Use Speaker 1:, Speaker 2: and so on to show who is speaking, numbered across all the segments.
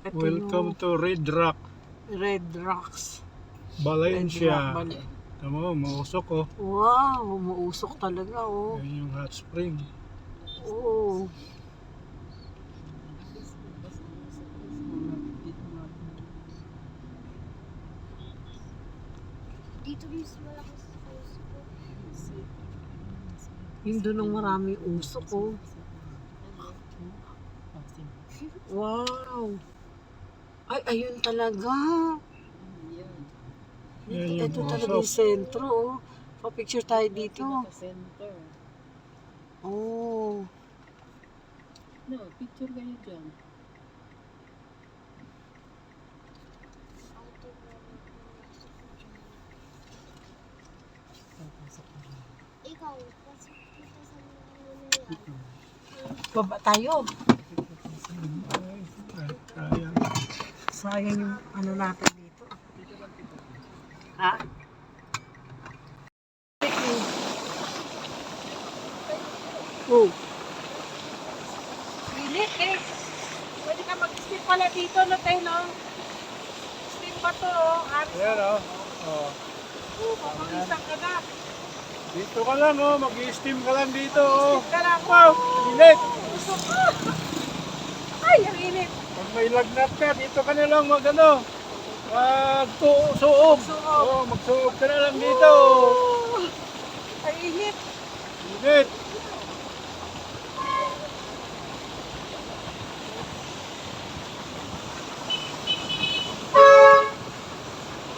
Speaker 1: Ito
Speaker 2: Welcome to Red Rock,
Speaker 1: Red Rocks.
Speaker 2: Valencia.
Speaker 1: Red Rock,
Speaker 2: Tama mo, mausok oh.
Speaker 1: wow, mausok talaga oh.
Speaker 2: Yan yung hot spring.
Speaker 1: Oo.
Speaker 3: Dito mas malakas sa usok.
Speaker 1: Yung doon ang maraming usok oh. Wow. Ay, ayun talaga.
Speaker 2: Yan yung
Speaker 1: Ito talaga yung
Speaker 2: usok.
Speaker 1: sentro oh. Pa-picture tayo dito. Oh.
Speaker 4: No, picture kayo dyan.
Speaker 3: Ikaw, pasok kita sa mga yan.
Speaker 1: Baba tayo.
Speaker 2: Kaya.
Speaker 1: Sayang yung ano natin dito. Ha? Oh. Pilit eh. Pwede ka mag-steam pala dito, no, tayo, no? Steam ba to, oh? Aris,
Speaker 2: Yan oh. Oh.
Speaker 1: papakisan ka na.
Speaker 2: Dito ka lang oh, mag-i-steam ka lang dito oh.
Speaker 1: Steam ka lang.
Speaker 2: Wow, init.
Speaker 1: Usok ka. Ay, ang init.
Speaker 2: Pag may lagnat ka, dito ka na lang mag-ano. Magsuog. Oh, magsuog ka na lang dito.
Speaker 1: Oh, ay, init.
Speaker 2: Init.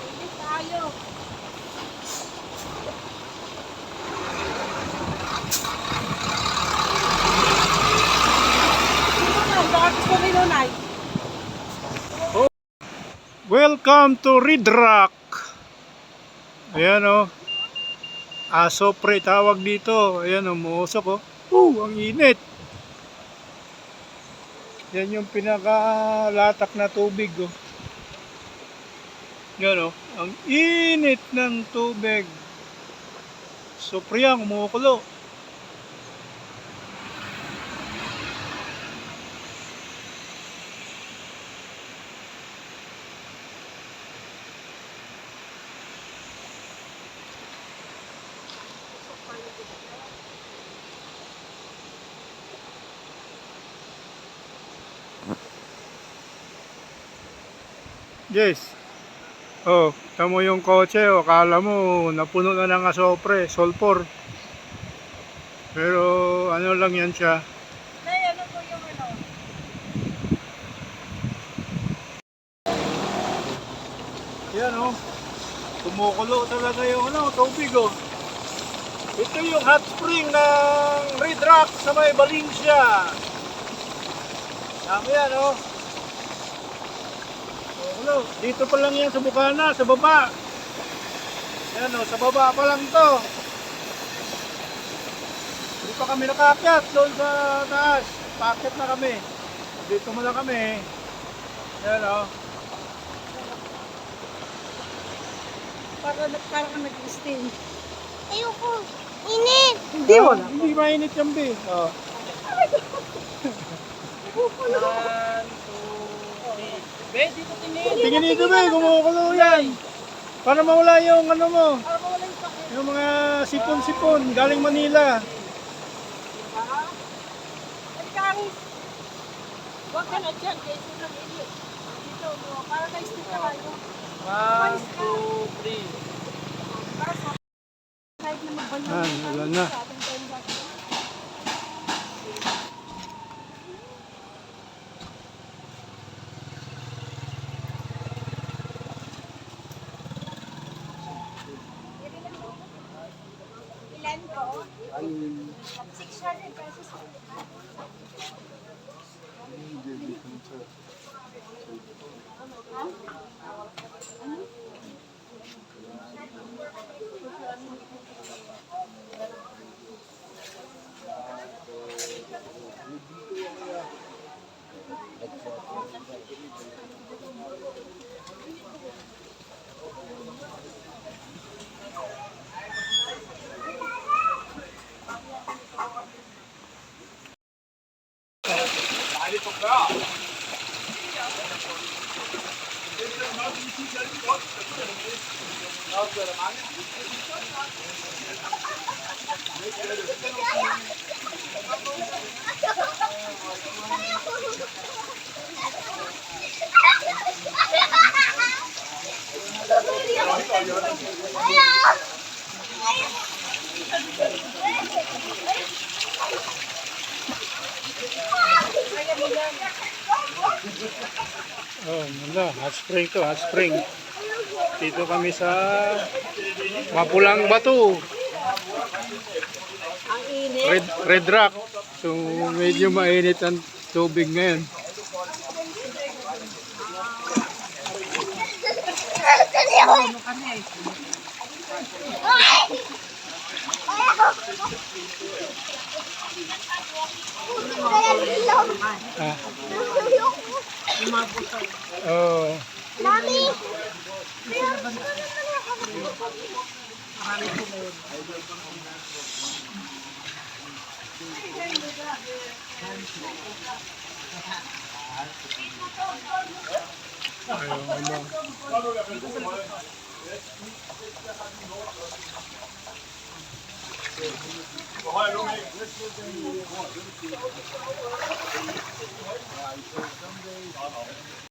Speaker 1: Init tayo. Baka gusto ni Nonay.
Speaker 2: Welcome to Red Rock. Ayan oh. Asopre tawag dito. Ayan oh, muusok oh. Ang init. Yan yung pinakalatak na tubig oh. Yan oh. Ang init ng tubig. Sopriyang umukulo. Yes. Oh, tamo yung kotse, oh, akala mo napuno na ng asopre, sulfur. Pero ano lang yan siya.
Speaker 1: Nay, ano po yung ano?
Speaker 2: Yan oh. Kumukulo talaga yung ano, tubig oh. Ito yung hot spring ng Red Rock sa may Valencia. Tama yan oh. Kumukulo. Dito pa lang yan sa Bukana, sa baba. Yan oh, sa baba pa lang to. Hindi pa kami nakakyat doon sa taas. Paket na kami. Dito muna kami. Yan oh.
Speaker 1: Parang nag-steam.
Speaker 3: Ayoko. Init!
Speaker 1: Hindi, wala.
Speaker 2: Hindi mainit yan, be. Oh. Tingin dito, be. Kumukulo yan. Para mawala yung ano mo. Yung mga sipon-sipon galing Manila.
Speaker 1: Huwag ka na dyan, kaya ito lang init. Dito, para na-steam ka kayo.
Speaker 4: 1, 2, 3.
Speaker 1: Kahit na magbalon.
Speaker 2: Wala na.
Speaker 3: Ilan po? 600 pesos.
Speaker 2: Oh, wala. Hot spring to, hot spring. Dito kami sa Mapulang Bato.
Speaker 1: Ang init.
Speaker 2: Red Rock. So, medyo mainit ang tubig ngayon.
Speaker 1: Ano kami?
Speaker 2: Ah,
Speaker 1: Umabot sa
Speaker 2: oh.
Speaker 3: Mami!
Speaker 1: marami sila yun.
Speaker 2: Ayun, ano.